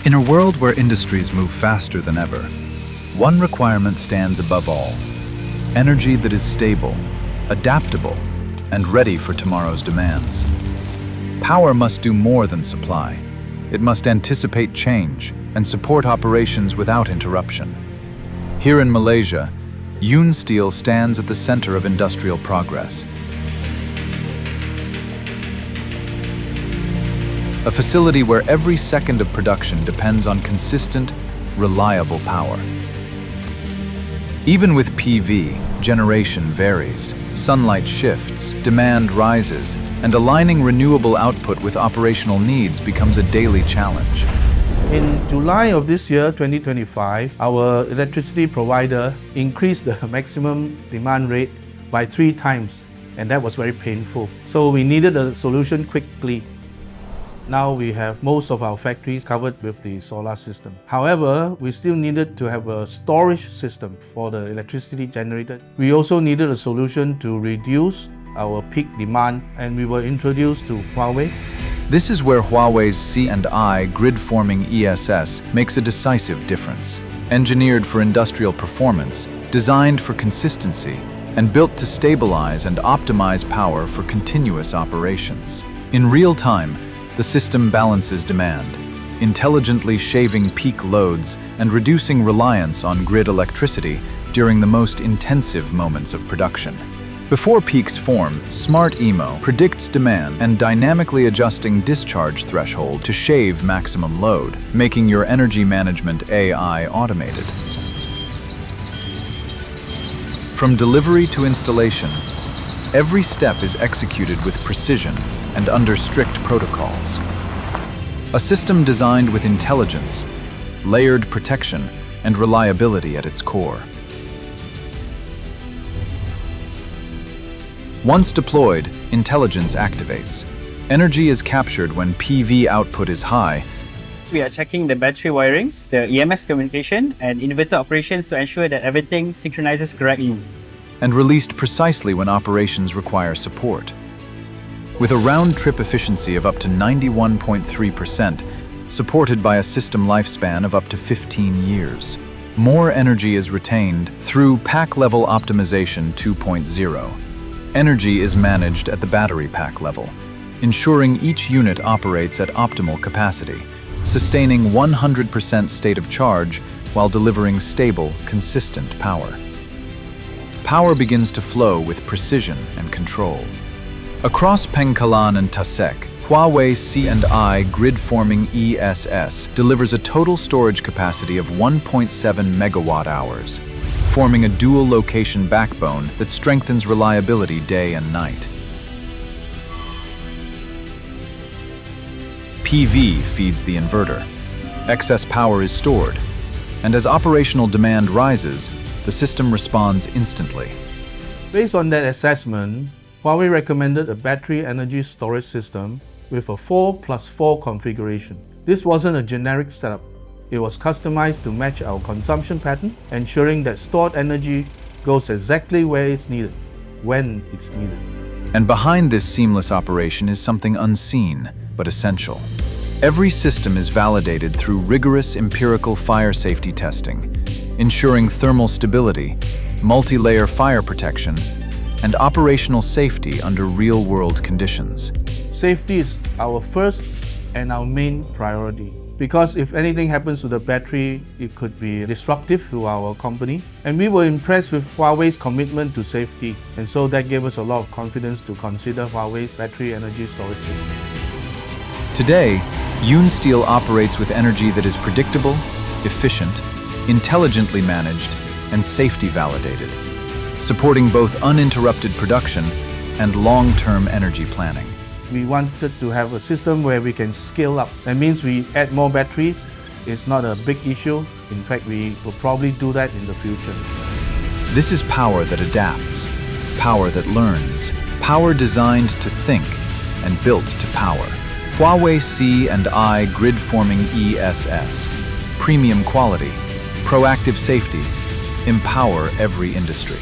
In a world where industries move faster than ever, one requirement stands above all: energy that is stable, adaptable, and ready for tomorrow's demands. Power must do more than supply. It must anticipate change and support operations without interruption. Here in Malaysia, Yoonsteel stands at the center of industrial progress. A facility where every second of production depends on consistent, reliable power. Even with PV, generation varies, sunlight shifts, demand rises, and aligning renewable output with operational needs becomes a daily challenge. In July of this year, 2025, our electricity provider increased the maximum demand rate by 3 times, and that was very painful. So we needed a solution quickly. Now we have most of our factories covered with the solar system. However, we still needed to have a storage system for the electricity generated. We also needed a solution to reduce our peak demand, and we were introduced to Huawei. This is where Huawei's C&I Grid-Forming ESS makes a decisive difference. Engineered for industrial performance, designed for consistency, and built to stabilize and optimize power for continuous operations. In real time, the system balances demand, intelligently shaving peak loads and reducing reliance on grid electricity during the most intensive moments of production. Before peaks form, Smart EMO predicts demand and dynamically adjusting discharge threshold to shave maximum load, making your energy management AI automated. From delivery to installation, every step is executed with precision and under strict protocols. A system designed with intelligence, layered protection, and reliability at its core. Once deployed, intelligence activates. Energy is captured when PV output is high. We are checking the battery wirings, the EMS communication, and inverter operations to ensure that everything synchronizes correctly. And released precisely when operations require support. With a round-trip efficiency of up to 91.3%, supported by a system lifespan of up to 15 years. More energy is retained through pack-level optimization 2.0. Energy is managed at the battery pack level, ensuring each unit operates at optimal capacity, sustaining 100% state of charge while delivering stable, consistent power. Power begins to flow with precision and control. Across Pengkalan and Tasek, Huawei C&I Grid-Forming ESS delivers a total storage capacity of 1.7 megawatt-hours, forming a dual-location backbone that strengthens reliability day and night. PV feeds the inverter. Excess power is stored, and as operational demand rises, the system responds instantly. Based on that assessment, Huawei recommended a battery energy storage system with a 4+4 configuration. This wasn't a generic setup. It was customized to match our consumption pattern, ensuring that stored energy goes exactly where it's needed, when it's needed. And behind this seamless operation is something unseen, but essential. Every system is validated through rigorous empirical fire safety testing, ensuring thermal stability, multi-layer fire protection, and operational safety under real-world conditions. Safety is our first and our main priority, because if anything happens to the battery, it could be disruptive to our company. And we were impressed with Huawei's commitment to safety, and so that gave us a lot of confidence to consider Huawei's battery energy storage system. Today, Yoonsteel operates with energy that is predictable, efficient, intelligently managed, and safety validated, supporting both uninterrupted production and long-term energy planning. We wanted to have a system where we can scale up. That means we add more batteries. It's not a big issue. In fact, we will probably do that in the future. This is power that adapts, power that learns, power designed to think and built to power. Huawei C&I Grid-Forming ESS. Premium quality, proactive safety, empower every industry.